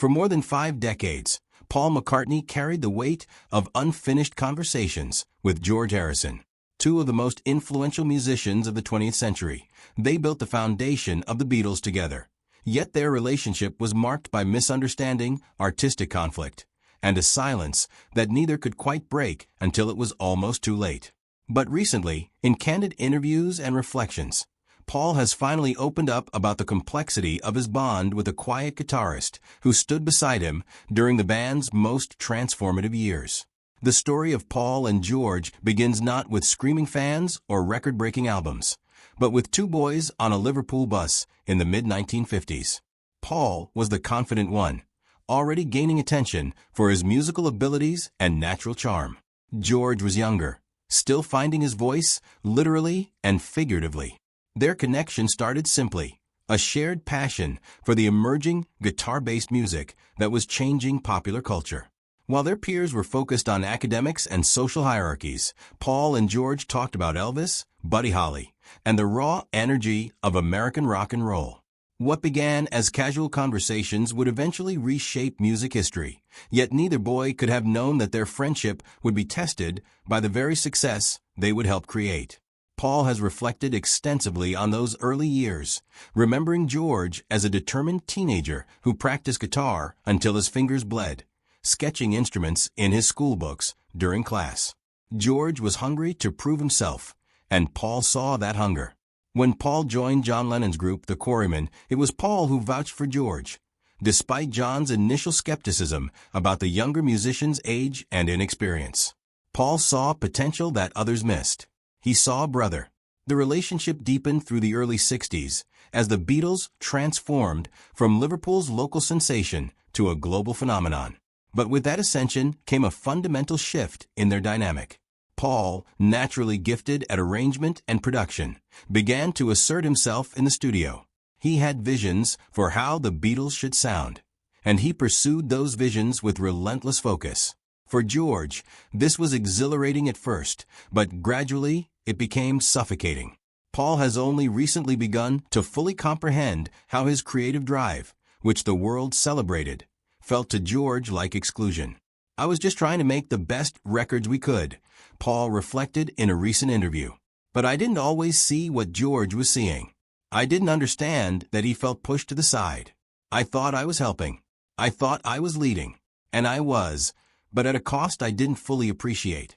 For more than 5 decades, Paul McCartney carried the weight of unfinished conversations with George Harrison, two of the most influential musicians of the 20th century. They built the foundation of the Beatles together. Yet their relationship was marked by misunderstanding, artistic conflict, and a silence that neither could quite break until it was almost too late. But recently, in candid interviews and reflections, Paul has finally opened up about the complexity of his bond with a quiet guitarist who stood beside him during the band's most transformative years. The story of Paul and George begins not with screaming fans or record-breaking albums, but with two boys on a Liverpool bus in the mid-1950s. Paul was the confident one, already gaining attention for his musical abilities and natural charm. George was younger, still finding his voice, literally and figuratively. Their connection started simply, a shared passion for the emerging guitar-based music that was changing popular culture. While their peers were focused on academics and social hierarchies, Paul and George talked about Elvis, Buddy Holly, and the raw energy of American rock and roll. What began as casual conversations would eventually reshape music history, yet neither boy could have known that their friendship would be tested by the very success they would help create. Paul has reflected extensively on those early years, remembering George as a determined teenager who practiced guitar until his fingers bled, sketching instruments in his school books during class. George was hungry to prove himself, and Paul saw that hunger. When Paul joined John Lennon's group, the Quarrymen, it was Paul who vouched for George, despite John's initial skepticism about the younger musician's age and inexperience. Paul saw potential that others missed. He saw a brother. The relationship deepened through the early 60s as the Beatles transformed from Liverpool's local sensation to a global phenomenon. But with that ascension came a fundamental shift in their dynamic. Paul, naturally gifted at arrangement and production, began to assert himself in the studio. He had visions for how the Beatles should sound, and he pursued those visions with relentless focus. For George, this was exhilarating at first, but gradually it became suffocating. Paul has only recently begun to fully comprehend how his creative drive, which the world celebrated, felt to George like exclusion. "I was just trying to make the best records we could," Paul reflected in a recent interview. "But I didn't always see what George was seeing. I didn't understand that he felt pushed to the side. I thought I was helping. I thought I was leading. And I was, but at a cost I didn't fully appreciate."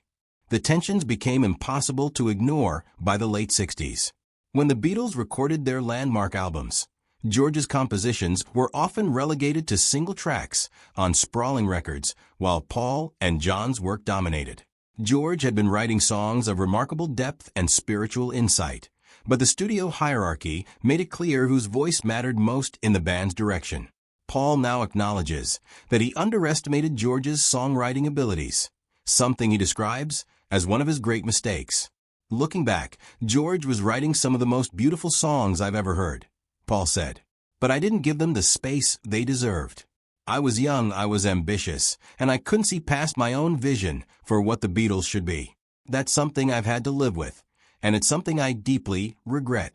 The tensions became impossible to ignore by the late 60s. When the Beatles recorded their landmark albums, George's compositions were often relegated to single tracks on sprawling records, while Paul and John's work dominated. George had been writing songs of remarkable depth and spiritual insight, but the studio hierarchy made it clear whose voice mattered most in the band's direction. Paul now acknowledges that he underestimated George's songwriting abilities, something he describes as one of his great mistakes. "Looking back, George was writing some of the most beautiful songs I've ever heard," Paul said, "but I didn't give them the space they deserved. I was young, I was ambitious, and I couldn't see past my own vision for what the Beatles should be. That's something I've had to live with, and it's something I deeply regret."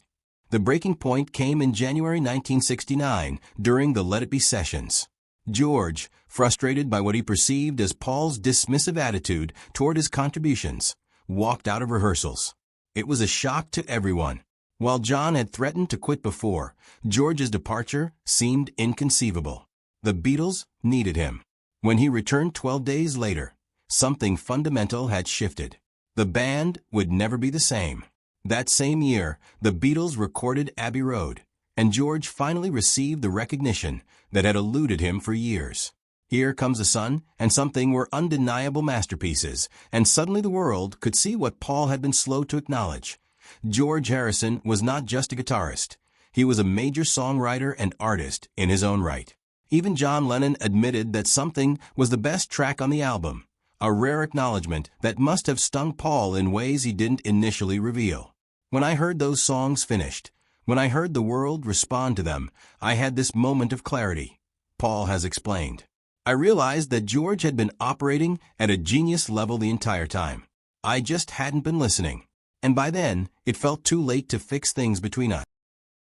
The breaking point came in January 1969 during the Let It Be sessions. George, frustrated by what he perceived as Paul's dismissive attitude toward his contributions, walked out of rehearsals. It was a shock to everyone. While John had threatened to quit before, George's departure seemed inconceivable. The Beatles needed him. When he returned 12 days later, something fundamental had shifted. The band would never be the same. That same year, the Beatles recorded Abbey Road, and George finally received the recognition that had eluded him for years. Here Comes the Sun and Something were undeniable masterpieces, and suddenly the world could see what Paul had been slow to acknowledge. George Harrison was not just a guitarist. He was a major songwriter and artist in his own right. Even John Lennon admitted that Something was the best track on the album, a rare acknowledgement that must have stung Paul in ways he didn't initially reveal. "When I heard those songs finished, when I heard the world respond to them, I had this moment of clarity," Paul has explained. "I realized that George had been operating at a genius level the entire time. I just hadn't been listening. And by then, it felt too late to fix things between us."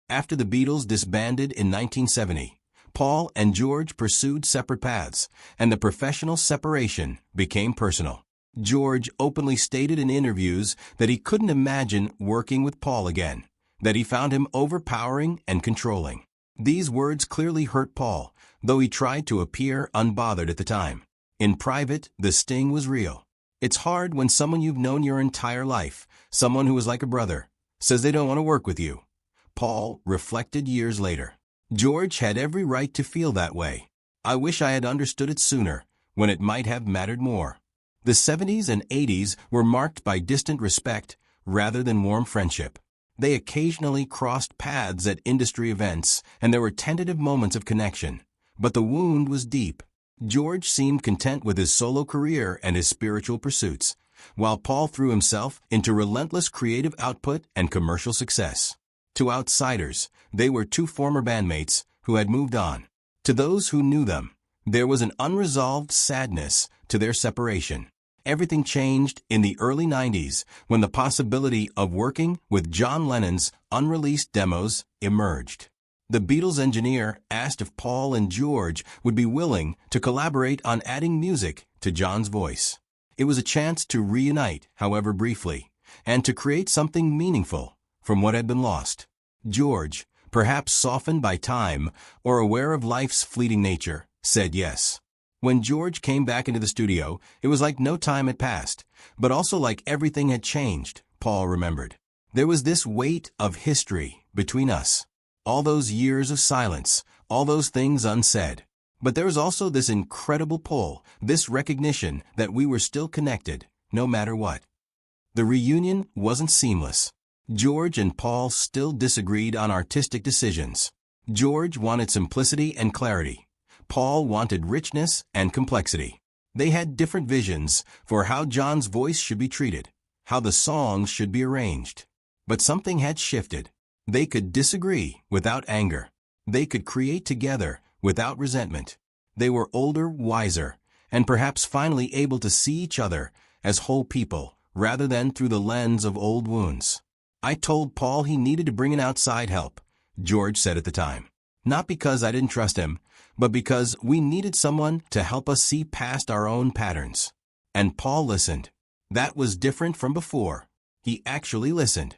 After the Beatles disbanded in 1970, Paul and George pursued separate paths, and the professional separation became personal. George openly stated in interviews that he couldn't imagine working with Paul again, that he found him overpowering and controlling. These words clearly hurt Paul, though he tried to appear unbothered at the time. In private, the sting was real. It's hard when someone you've known your entire life, someone who is like a brother, says they don't want to work with you. Paul reflected years later. George had every right to feel that way. I wish I had understood it sooner, when it might have mattered more. The 70s and 80s were marked by distant respect rather than warm friendship. They occasionally crossed paths at industry events, and there were tentative moments of connection. But the wound was deep. George seemed content with his solo career and his spiritual pursuits, while Paul threw himself into relentless creative output and commercial success. To outsiders, they were two former bandmates who had moved on. To those who knew them, there was an unresolved sadness to their separation. Everything changed in the early 90s when the possibility of working with John Lennon's unreleased demos emerged. The Beatles engineer asked if Paul and George would be willing to collaborate on adding music to John's voice. It was a chance to reunite, however briefly, and to create something meaningful from what had been lost. George, perhaps softened by time or aware of life's fleeting nature, said yes. When George came back into the studio, it was like no time had passed, but also like everything had changed, Paul remembered. There was this weight of history between us. All those years of silence, all those things unsaid. But there was also this incredible pull, this recognition that we were still connected, no matter what. The reunion wasn't seamless. George and Paul still disagreed on artistic decisions. George wanted simplicity and clarity. Paul wanted richness and complexity. They had different visions for how John's voice should be treated, how the songs should be arranged. But something had shifted. They could disagree without anger. They could create together without resentment. They were older, wiser, and perhaps finally able to see each other as whole people rather than through the lens of old wounds. I told Paul he needed to bring in outside help, George said at the time. Not because I didn't trust him, but because we needed someone to help us see past our own patterns. And Paul listened. That was different from before. He actually listened.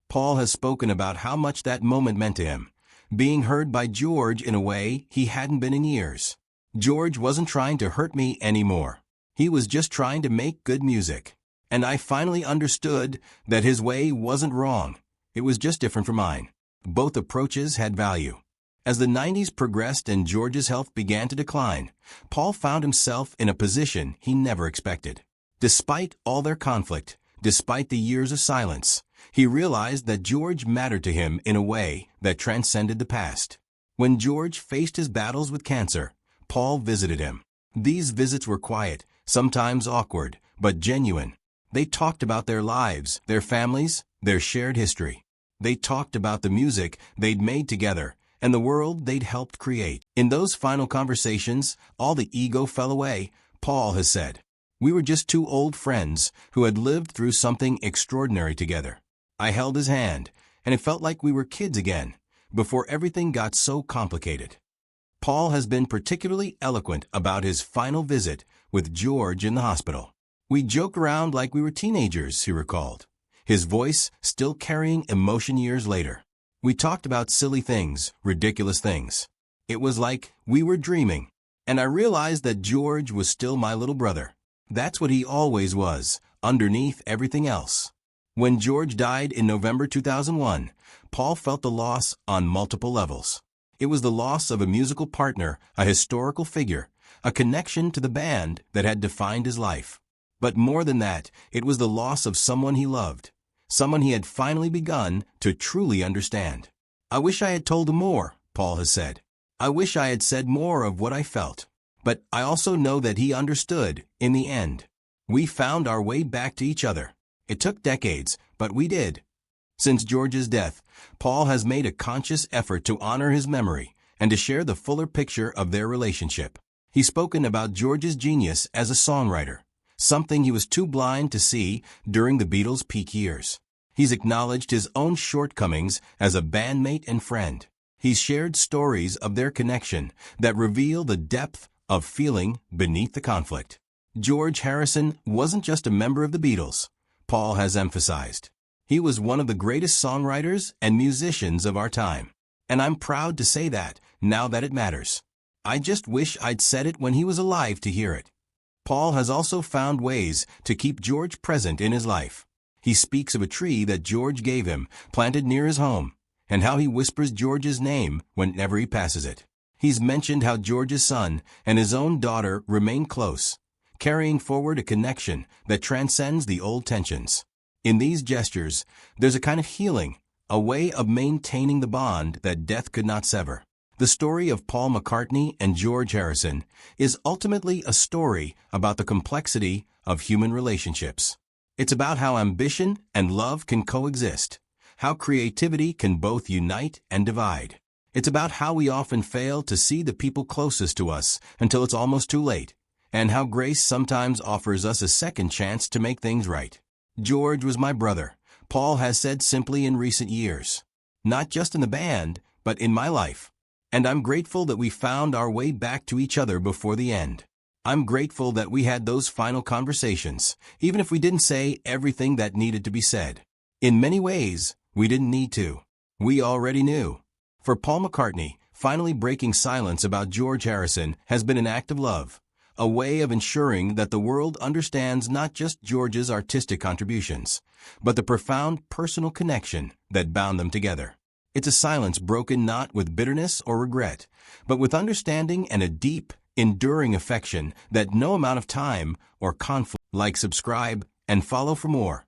Paul has spoken about how much that moment meant to him, being heard by George in a way he hadn't been in years. George wasn't trying to hurt me anymore. He was just trying to make good music. And I finally understood that his way wasn't wrong. It was just different from mine. Both approaches had value. As the 90s progressed and George's health began to decline, Paul found himself in a position he never expected. Despite all their conflict, despite the years of silence, he realized that George mattered to him in a way that transcended the past. When George faced his battles with cancer, Paul visited him. These visits were quiet, sometimes awkward, but genuine. They talked about their lives, their families, their shared history. They talked about the music they'd made together and the world they'd helped create. In those final conversations, all the ego fell away, Paul has said. We were just two old friends who had lived through something extraordinary together. I held his hand, and it felt like we were kids again, before everything got so complicated. Paul has been particularly eloquent about his final visit with George in the hospital. We joke around like we were teenagers, he recalled, his voice still carrying emotion years later. We talked about silly things, ridiculous things. It was like we were dreaming, and I realized that George was still my little brother. That's what he always was, underneath everything else. When George died in November 2001, Paul felt the loss on multiple levels. It was the loss of a musical partner, a historical figure, a connection to the band that had defined his life. But more than that, it was the loss of someone he loved, someone he had finally begun to truly understand. I wish I had told him more, Paul has said. I wish I had said more of what I felt. But I also know that he understood in the end. We found our way back to each other. It took decades, but we did. Since George's death, Paul has made a conscious effort to honor his memory and to share the fuller picture of their relationship. He's spoken about George's genius as a songwriter, something he was too blind to see during the Beatles' peak years. He's acknowledged his own shortcomings as a bandmate and friend. He's shared stories of their connection that reveal the depth of feeling beneath the conflict. George Harrison wasn't just a member of the Beatles, Paul has emphasized. He was one of the greatest songwriters and musicians of our time. And I'm proud to say that, now that it matters. I just wish I'd said it when he was alive to hear it. Paul has also found ways to keep George present in his life. He speaks of a tree that George gave him, planted near his home, and how he whispers George's name whenever he passes it. He's mentioned how George's son and his own daughter remain close, carrying forward a connection that transcends the old tensions. In these gestures, there's a kind of healing, a way of maintaining the bond that death could not sever. The story of Paul McCartney and George Harrison is ultimately a story about the complexity of human relationships. It's about how ambition and love can coexist, how creativity can both unite and divide. It's about how we often fail to see the people closest to us until it's almost too late, and how grace sometimes offers us a second chance to make things right. George was my brother, Paul has said simply in recent years. Not just in the band, but in my life. And I'm grateful that we found our way back to each other before the end. I'm grateful that we had those final conversations, even if we didn't say everything that needed to be said. In many ways, we didn't need to. We already knew. For Paul McCartney, finally breaking silence about George Harrison has been an act of love, a way of ensuring that the world understands not just George's artistic contributions, but the profound personal connection that bound them together. It's a silence broken not with bitterness or regret, but with understanding and a deep, enduring affection that no amount of time or conflict. Like, subscribe, and follow for more.